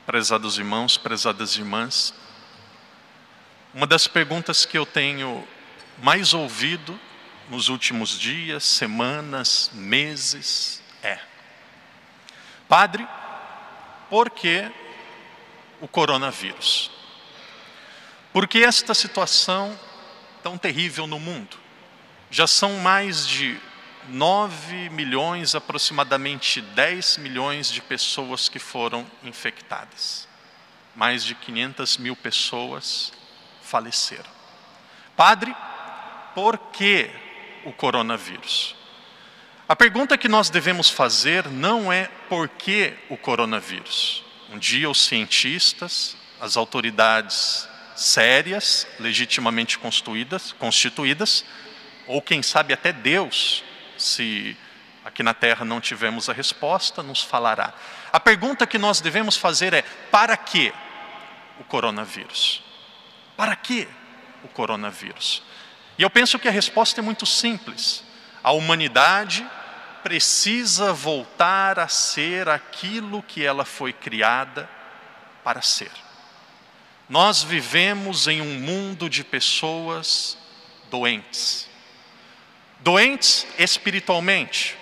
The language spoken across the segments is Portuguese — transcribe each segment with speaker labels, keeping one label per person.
Speaker 1: Prezados irmãos, prezadas irmãs, uma das perguntas que eu tenho mais ouvido nos últimos dias, semanas, meses é: Padre, por que o coronavírus? Por que esta situação tão terrível no mundo? Já são mais de 9 milhões, aproximadamente 10 milhões de pessoas que foram infectadas. Mais de 500 mil pessoas faleceram. Padre, por que o coronavírus? A pergunta que nós devemos fazer não é por que o coronavírus. Um dia os cientistas, as autoridades sérias, legitimamente constituídas, ou quem sabe até Deus, se aqui na Terra não tivermos a resposta, nos falará. A pergunta que nós devemos fazer é: para que o coronavírus? Para que o coronavírus? E eu penso que a resposta é muito simples. A humanidade precisa voltar a ser aquilo que ela foi criada para ser. Nós vivemos em um mundo de pessoas doentes. Doentes espiritualmente.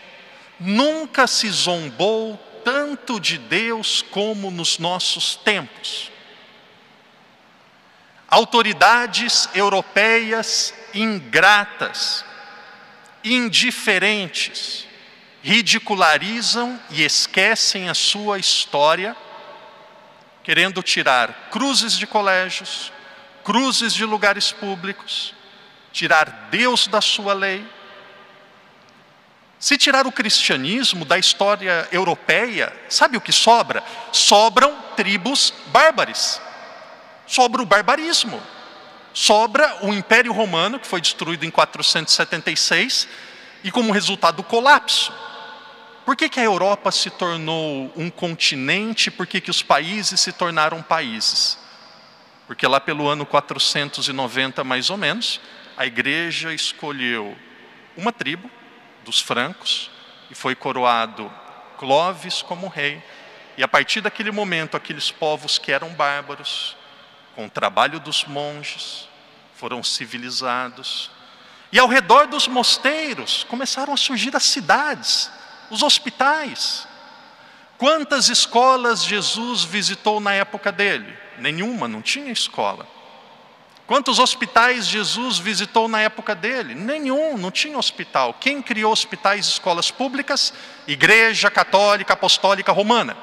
Speaker 1: Nunca se zombou tanto de Deus como nos nossos tempos. Autoridades europeias ingratas, indiferentes, ridicularizam e esquecem a sua história, querendo tirar cruzes de colégios, cruzes de lugares públicos, tirar Deus da sua lei. Se tirar o cristianismo da história europeia, sabe o que sobra? Sobram tribos bárbaras. Sobra o barbarismo. Sobra o Império Romano, que foi destruído em 476, e como resultado o colapso. Por que a Europa se tornou um continente? Por que os países se tornaram países? Porque lá pelo ano 490, mais ou menos, a igreja escolheu uma tribo, dos francos, e foi coroado Clovis como rei. E a partir daquele momento, aqueles povos que eram bárbaros, com o trabalho dos monges, foram civilizados. E ao redor dos mosteiros começaram a surgir as cidades, os hospitais. Quantas escolas Jesus visitou na época dele? Nenhuma, não tinha escola. Quantos hospitais Jesus visitou na época dele? Nenhum, não tinha hospital. Quem criou hospitais e escolas públicas? Igreja Católica Apostólica Romana.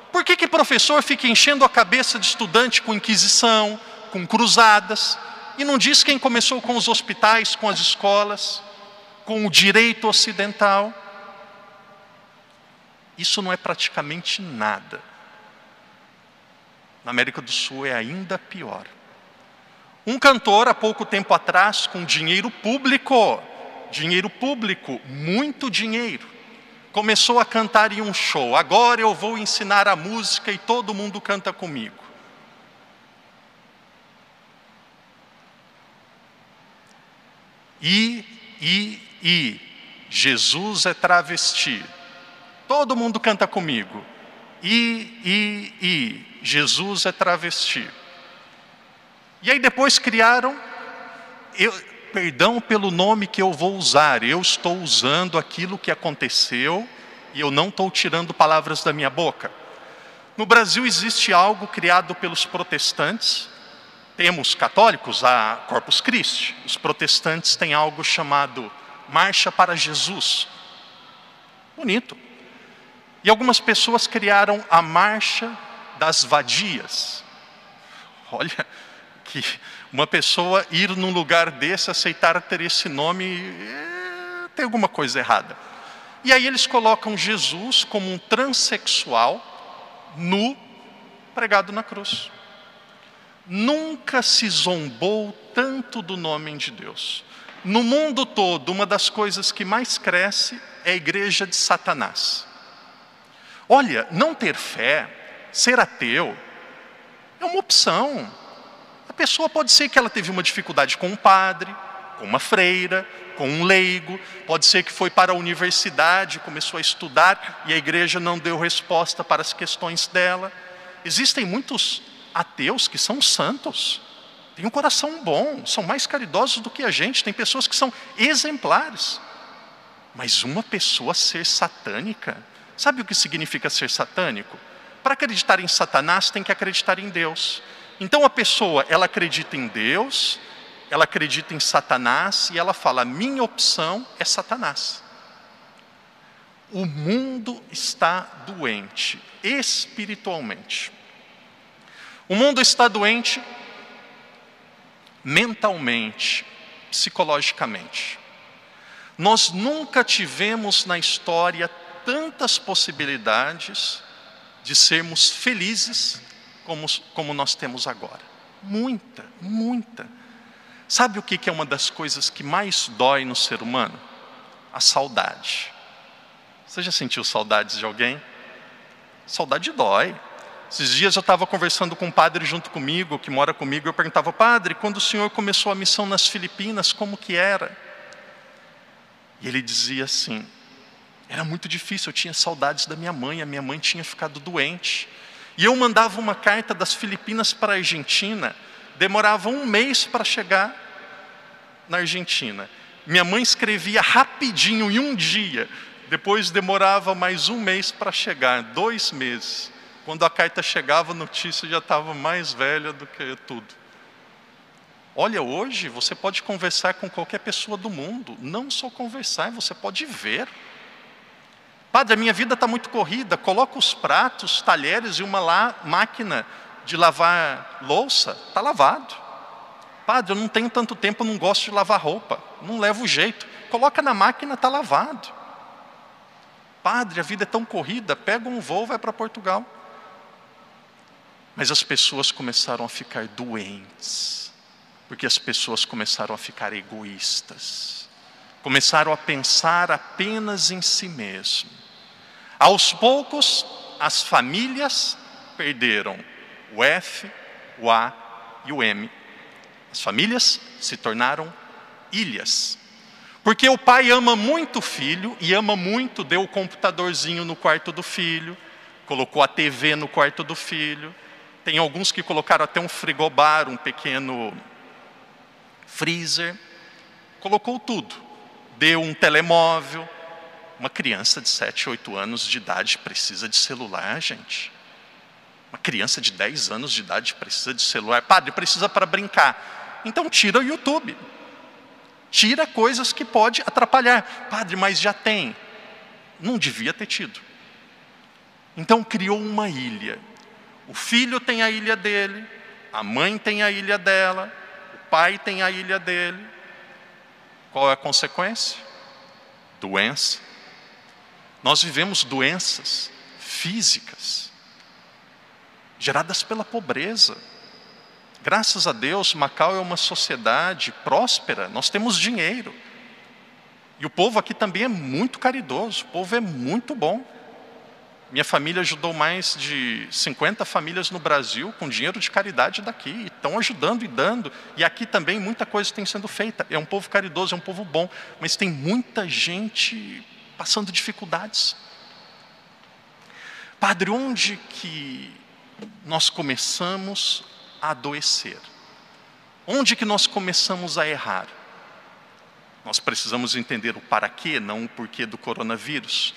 Speaker 1: Por que professor fica enchendo a cabeça de estudante com inquisição, com cruzadas, e não diz quem começou com os hospitais, com as escolas, com o direito ocidental? Isso não é praticamente nada. Na América do Sul é ainda pior. Um cantor, há pouco tempo atrás, com dinheiro público, muito dinheiro, começou a cantar em um show: agora eu vou ensinar a música e todo mundo canta comigo. Jesus é travesti. Todo mundo canta comigo. Jesus é travesti. E aí depois criaram, perdão pelo nome que eu vou usar, eu estou usando aquilo que aconteceu e eu não estou tirando palavras da minha boca. No Brasil existe algo criado pelos protestantes. Temos católicos, a Corpus Christi. Os protestantes têm algo chamado Marcha para Jesus. Bonito. E algumas pessoas criaram a Marcha das Vadias. Olha, que uma pessoa ir num lugar desse, aceitar ter esse nome, tem alguma coisa errada. E aí eles colocam Jesus como um transexual, nu, pregado na cruz. Nunca se zombou tanto do nome de Deus. No mundo todo, uma das coisas que mais cresce é a igreja de Satanás. Olha, não ter fé, ser ateu, é uma opção. A pessoa pode ser que ela teve uma dificuldade com um padre, com uma freira, com um leigo. Pode ser que foi para a universidade, começou a estudar e a igreja não deu resposta para as questões dela. Existem muitos ateus que são santos, têm um coração bom, são mais caridosos do que a gente, tem pessoas que são exemplares. Mas uma pessoa ser satânica, sabe o que significa ser satânico? Para acreditar em Satanás tem que acreditar em Deus. Então a pessoa, ela acredita em Deus, ela acredita em Satanás e ela fala, minha opção é Satanás. O mundo está doente, espiritualmente. O mundo está doente mentalmente, psicologicamente. Nós nunca tivemos na história tantas possibilidades de sermos felizes como nós temos agora. Muita, muita. Sabe o que é uma das coisas que mais dói no ser humano? A saudade. Você já sentiu saudades de alguém? Saudade dói. Esses dias eu estava conversando com um padre junto comigo, que mora comigo, e eu perguntava, padre, quando o senhor começou a missão nas Filipinas, como que era? E ele dizia assim, era muito difícil, eu tinha saudades da minha mãe, a minha mãe tinha ficado doente. E eu mandava uma carta das Filipinas para a Argentina, demorava 1 mês para chegar na Argentina. Minha mãe escrevia rapidinho, em 1 dia, depois demorava mais 1 mês para chegar, 2 meses. Quando a carta chegava, a notícia já estava mais velha do que tudo. Olha, hoje você pode conversar com qualquer pessoa do mundo, não só conversar, você pode ver. Padre, a minha vida está muito corrida, coloca os pratos, talheres e uma máquina de lavar louça, está lavado. Padre, eu não tenho tanto tempo, eu não gosto de lavar roupa, não levo jeito. Coloca na máquina, está lavado. Padre, a vida é tão corrida, pega um voo, vai para Portugal. Mas as pessoas começaram a ficar doentes, porque as pessoas começaram a ficar egoístas, começaram a pensar apenas em si mesmo. Aos poucos, as famílias perderam o F, o A e o M. As famílias se tornaram ilhas. Porque o pai ama muito o filho e ama muito, deu o computadorzinho no quarto do filho, colocou a TV no quarto do filho. Tem alguns que colocaram até um frigobar, um pequeno freezer. Colocou tudo. Deu um telemóvel. Uma criança de 7, 8 anos de idade precisa de celular, gente. Uma criança de 10 anos de idade precisa de celular. Padre, precisa para brincar. Então tira o YouTube. Tira coisas que pode atrapalhar. Padre, mas já tem. Não devia ter tido. Então criou uma ilha. O filho tem a ilha dele, a mãe tem a ilha dela, o pai tem a ilha dele. Qual é a consequência? Doença. Nós vivemos doenças físicas, geradas pela pobreza. Graças a Deus, Macau é uma sociedade próspera, nós temos dinheiro. E o povo aqui também é muito caridoso, o povo é muito bom. Minha família ajudou mais de 50 famílias no Brasil com dinheiro de caridade daqui. E estão ajudando e dando. E aqui também muita coisa tem sendo feita. É um povo caridoso, é um povo bom. Mas tem muita gente passando dificuldades. Padre, onde que nós começamos a adoecer? Onde que nós começamos a errar? Nós precisamos entender o para quê, não o porquê do coronavírus.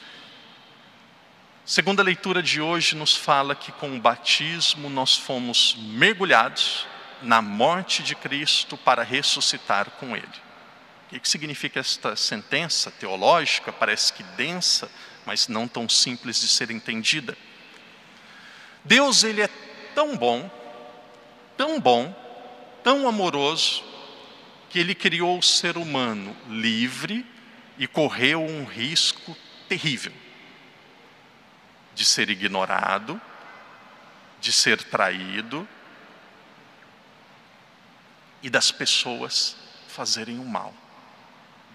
Speaker 1: Segunda leitura de hoje nos fala que com o batismo nós fomos mergulhados na morte de Cristo para ressuscitar com Ele. O que significa esta sentença teológica? Parece que densa, mas não tão simples de ser entendida. Deus, Ele é tão bom, tão amoroso, que Ele criou o ser humano livre e correu um risco terrível de ser ignorado, de ser traído e das pessoas fazerem o mal.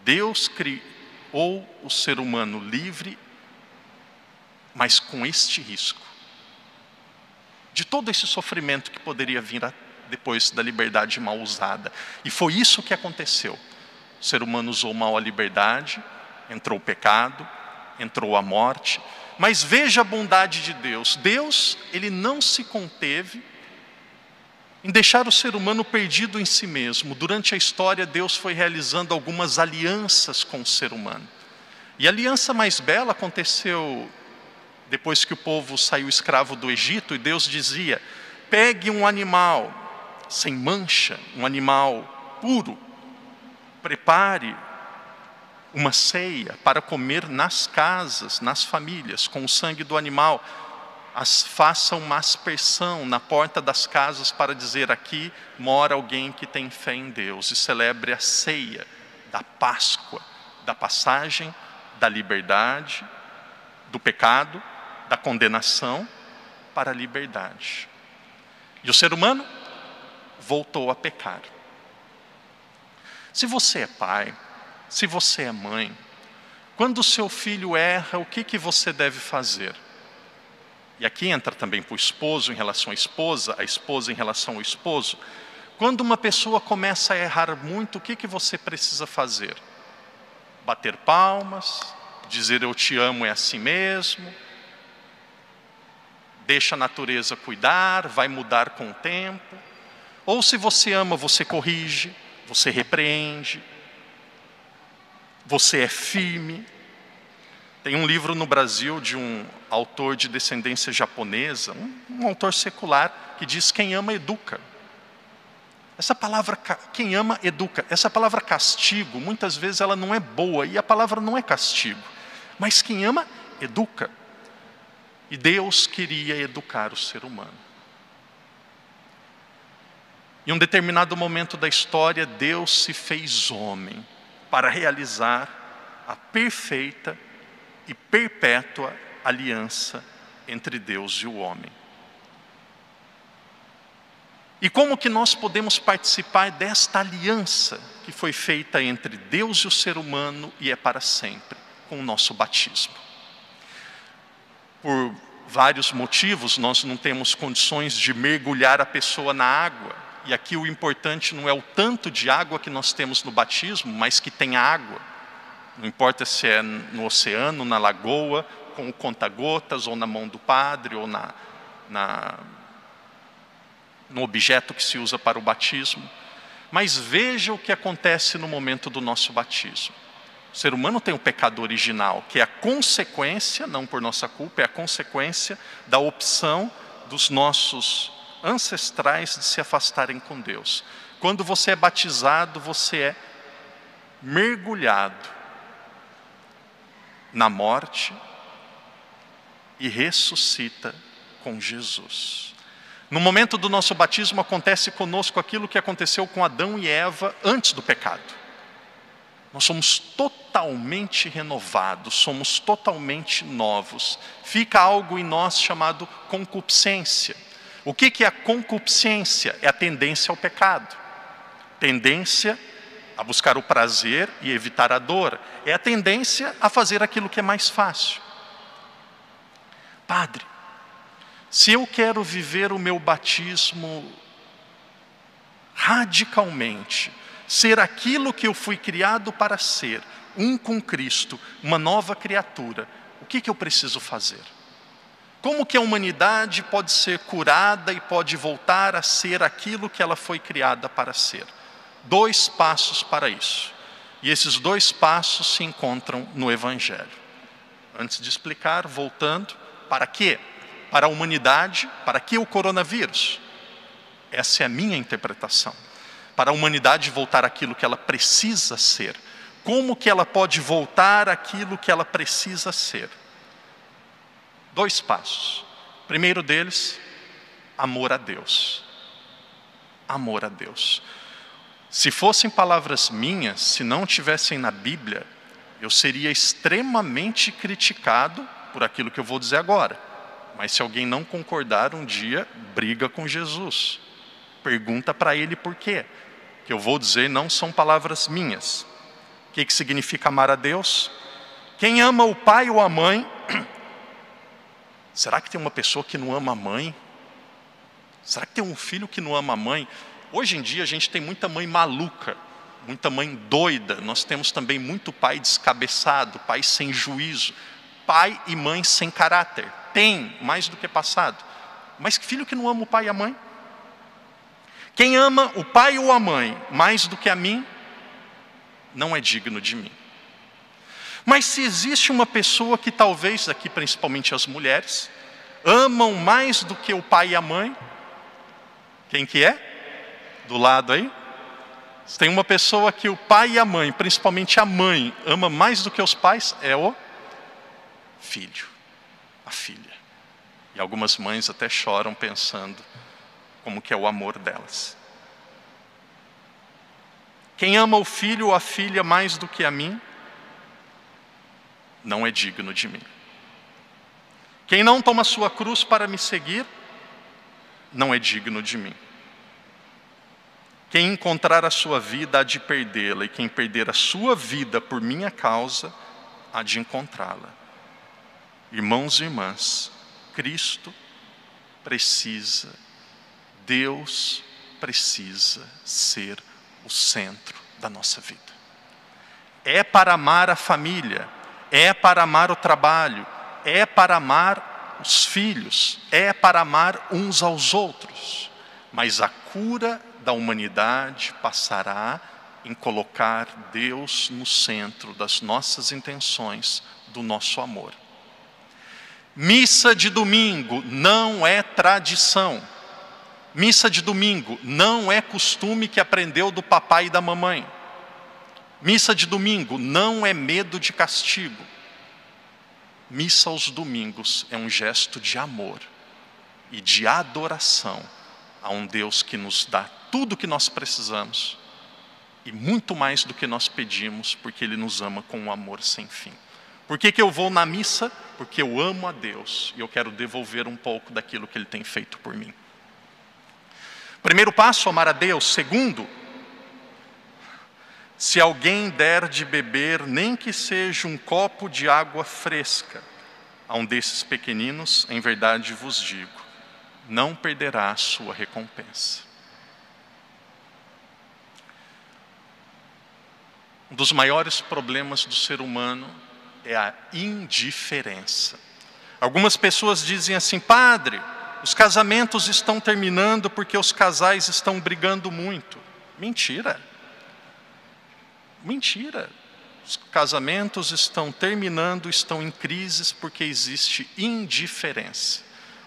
Speaker 1: Deus criou o ser humano livre, mas com este risco de todo esse sofrimento que poderia vir depois da liberdade mal usada. E foi isso que aconteceu. O ser humano usou mal a liberdade, entrou o pecado, entrou a morte. Mas veja a bondade de Deus. Deus, ele não se conteve em deixar o ser humano perdido em si mesmo. Durante a história, Deus foi realizando algumas alianças com o ser humano. E a aliança mais bela aconteceu depois que o povo saiu escravo do Egito, e Deus dizia: pegue um animal sem mancha, um animal puro, prepare uma ceia para comer nas casas, nas famílias, com o sangue do animal. Faça uma aspersão na porta das casas para dizer: aqui mora alguém que tem fé em Deus, e celebre a ceia da Páscoa, da passagem da liberdade, do pecado, da condenação para a liberdade. E o ser humano voltou a pecar. Se você é pai, se você é mãe, quando o seu filho erra, o que você deve fazer? E aqui entra também para o esposo em relação à esposa, a esposa em relação ao esposo. Quando uma pessoa começa a errar muito, o que você precisa fazer? Bater palmas, dizer eu te amo é assim mesmo, deixa a natureza cuidar, vai mudar com o tempo. Ou se você ama, você corrige, você repreende, você é firme. Tem um livro no Brasil de um autor de descendência japonesa, um autor secular, que diz: quem ama, educa. Essa palavra, quem ama, educa. Essa palavra castigo, muitas vezes ela não é boa, e a palavra não é castigo. Mas quem ama, educa. E Deus queria educar o ser humano. Em um determinado momento da história, Deus se fez homem para realizar a perfeita e perpétua aliança entre Deus e o homem. E como que nós podemos participar desta aliança que foi feita entre Deus e o ser humano e é para sempre? Com o nosso batismo. Por vários motivos, nós não temos condições de mergulhar a pessoa na água. E aqui o importante não é o tanto de água que nós temos no batismo, mas que tenha água. Não importa se é no oceano, na lagoa, com o conta-gotas, ou na mão do padre, ou no objeto que se usa para o batismo. Mas veja o que acontece no momento do nosso batismo. O ser humano tem o pecado original, que é a consequência, não por nossa culpa, é a consequência da opção dos nossos ancestrais de se afastarem com Deus. Quando você é batizado, você é mergulhado na morte e ressuscita com Jesus. No momento do nosso batismo acontece conosco aquilo que aconteceu com Adão e Eva antes do pecado. Nós somos totalmente renovados, somos totalmente novos. Fica algo em nós chamado concupiscência. O que é a concupiscência? É a tendência ao pecado. Tendência a buscar o prazer e evitar a dor. É a tendência a fazer aquilo que é mais fácil. Padre, se eu quero viver o meu batismo radicalmente, ser aquilo que eu fui criado para ser, um com Cristo, uma nova criatura, o que eu preciso fazer? Como que a humanidade pode ser curada e pode voltar a ser aquilo que ela foi criada para ser? 2 passos para isso. E esses 2 passos se encontram no Evangelho. Antes de explicar, voltando, para quê? Para a humanidade, para que o coronavírus? Essa é a minha interpretação. Para a humanidade voltar àquilo que ela precisa ser. Como que ela pode voltar àquilo que ela precisa ser? 2 passos. Primeiro deles, amor a Deus. Amor a Deus. Se fossem palavras minhas, se não tivessem na Bíblia, eu seria extremamente criticado por aquilo que eu vou dizer agora. Mas se alguém não concordar, um dia briga com Jesus. Pergunta para ele por quê. Que eu vou dizer não são palavras minhas. O que significa amar a Deus? Quem ama o pai ou a mãe... Será que tem uma pessoa que não ama a mãe? Será que tem um filho que não ama a mãe? Hoje em dia a gente tem muita mãe maluca, muita mãe doida. Nós temos também muito pai descabeçado, pai sem juízo. pai e mãe sem caráter. Tem, mais do que passado. Mas que filho que não ama o pai e a mãe? Quem ama o pai ou a mãe mais do que a mim, não é digno de mim. Mas se existe uma pessoa que talvez, aqui principalmente as mulheres, amam mais do que o pai e a mãe, quem que é? Do lado aí? Se tem uma pessoa que o pai e a mãe, principalmente a mãe, ama mais do que os pais, é o filho, a filha. E algumas mães até choram pensando como que é o amor delas. Quem ama o filho ou a filha mais do que a mim, não é digno de mim. Quem não toma sua cruz para me seguir, não é digno de mim. Quem encontrar a sua vida há de perdê-la, e quem perder a sua vida por minha causa, há de encontrá-la. Irmãos e irmãs, Cristo precisa, Deus precisa ser o centro da nossa vida. É para amar a família, é para amar o trabalho, é para amar os filhos, é para amar uns aos outros. Mas a cura da humanidade passará em colocar Deus no centro das nossas intenções, do nosso amor. Missa de domingo não é tradição. Missa de domingo não é costume que aprendeu do papai e da mamãe. Missa de domingo não é medo de castigo. Missa aos domingos é um gesto de amor e de adoração a um Deus que nos dá tudo o que nós precisamos e muito mais do que nós pedimos, porque Ele nos ama com um amor sem fim. Por que eu vou na missa? Porque eu amo a Deus e eu quero devolver um pouco daquilo que Ele tem feito por mim. Primeiro passo, amar a Deus. Segundo, se alguém der de beber, nem que seja um copo de água fresca, a um desses pequeninos, em verdade vos digo, não perderá a sua recompensa. Um dos maiores problemas do ser humano é a indiferença. Algumas pessoas dizem assim: padre, os casamentos estão terminando porque os casais estão brigando muito. Mentira. Mentira. Os casamentos estão terminando, estão em crises porque existe indiferença.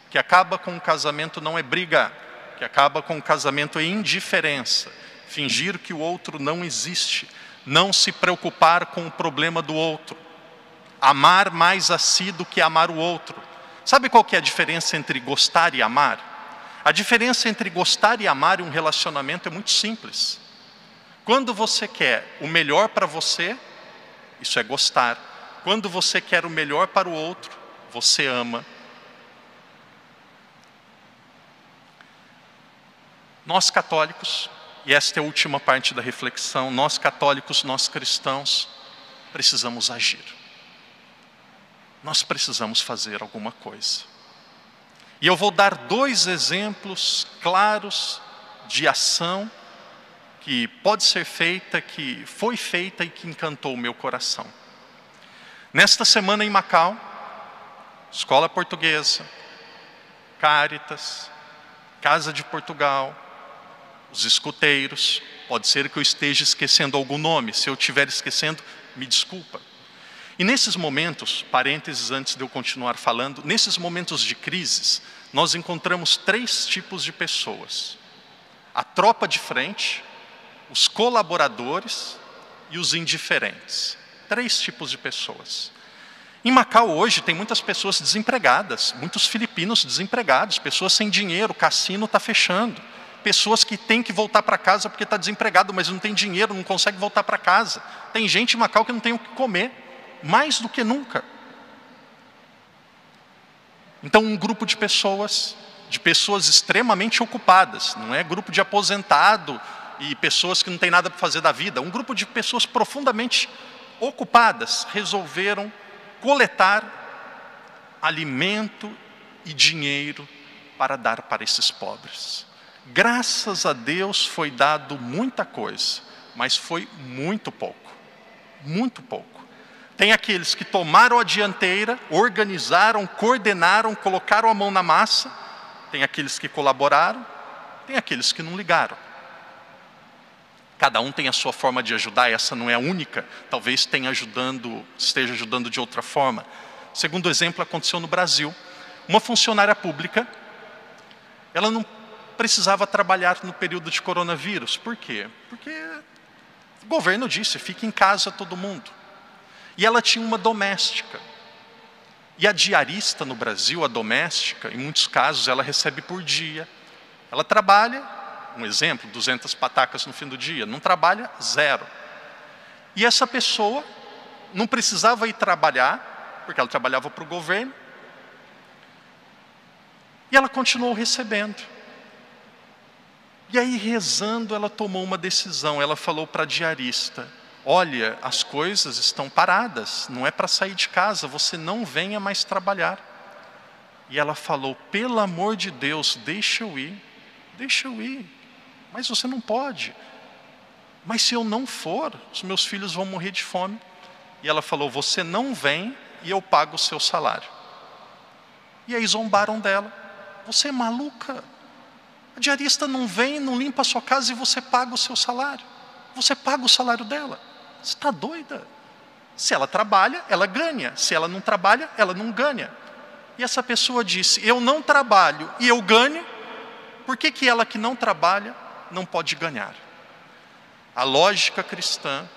Speaker 1: O que acaba com o casamento não é briga. O que acaba com o casamento é indiferença. Fingir que o outro não existe. Não se preocupar com o problema do outro. Amar mais a si do que amar o outro. Sabe qual que é a diferença entre gostar e amar? A diferença entre gostar e amar em um relacionamento é muito simples. Quando você quer o melhor para você, isso é gostar. Quando você quer o melhor para o outro, você ama. Nós católicos, e esta é a última parte da reflexão, nós católicos, nós cristãos, precisamos agir. Nós precisamos fazer alguma coisa. E eu vou dar 2 exemplos claros de ação que pode ser feita, que foi feita e que encantou o meu coração. Nesta semana em Macau, Escola Portuguesa, Cáritas, Casa de Portugal, os escuteiros, pode ser que eu esteja esquecendo algum nome, se eu estiver esquecendo, me desculpa. E nesses momentos, parênteses antes de eu continuar falando, nesses momentos de crises, nós encontramos 3 tipos de pessoas. A tropa de frente, os colaboradores e os indiferentes. 3 tipos de pessoas. Em Macau hoje tem muitas pessoas desempregadas, muitos filipinos desempregados, pessoas sem dinheiro, o cassino está fechando. Pessoas que têm que voltar para casa porque está desempregado, mas não tem dinheiro, não consegue voltar para casa. Tem gente em Macau que não tem o que comer, mais do que nunca. Então um grupo de pessoas extremamente ocupadas, não é grupo de aposentado e pessoas que não têm nada para fazer da vida, um grupo de pessoas profundamente ocupadas resolveram coletar alimento e dinheiro para dar para esses pobres. Graças a Deus foi dado muita coisa, mas foi muito pouco, muito pouco. Tem aqueles que tomaram a dianteira, organizaram, coordenaram, colocaram a mão na massa. Tem aqueles que colaboraram, tem aqueles que não ligaram. Cada um tem a sua forma de ajudar, essa não é a única. Talvez esteja ajudando de outra forma. Segundo exemplo, aconteceu no Brasil. Uma funcionária pública, ela não precisava trabalhar no período de coronavírus. Por quê? Porque o governo disse, fique em casa todo mundo. E ela tinha uma doméstica. E a diarista no Brasil, a doméstica, em muitos casos, ela recebe por dia. Ela trabalha, um exemplo, 200 patacas no fim do dia. Não trabalha, 0. E essa pessoa não precisava ir trabalhar, porque ela trabalhava para o governo. E ela continuou recebendo. E aí, rezando, ela tomou uma decisão. Ela falou para a diarista, olha, as coisas estão paradas, não é para sair de casa, você não venha mais trabalhar. E ela falou, pelo amor de Deus, deixa eu ir. Mas você não pode. Mas se eu não for, os meus filhos vão morrer de fome. E ela falou, você não vem e eu pago o seu salário. E aí zombaram dela. Você é maluca? A diarista não vem, não limpa a sua casa e você paga o seu salário. Você paga o salário dela. Você está doida? Se ela trabalha, ela ganha. Se ela não trabalha, ela não ganha. E essa pessoa disse, eu não trabalho e eu ganho, por que ela que não trabalha não pode ganhar? A lógica cristã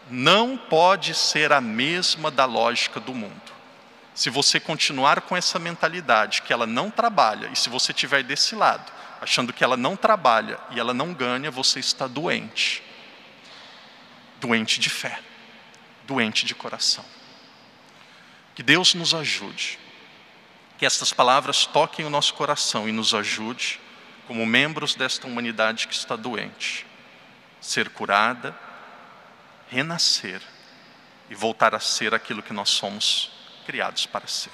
Speaker 1: não pode ser a mesma da lógica do mundo. Se você continuar com essa mentalidade que ela não trabalha, e se você estiver desse lado, achando que ela não trabalha e ela não ganha, você está doente. Doente de fé, doente de coração. Que Deus nos ajude, que estas palavras toquem o nosso coração e nos ajude, como membros desta humanidade que está doente, ser curada, renascer e voltar a ser aquilo que nós somos criados para ser.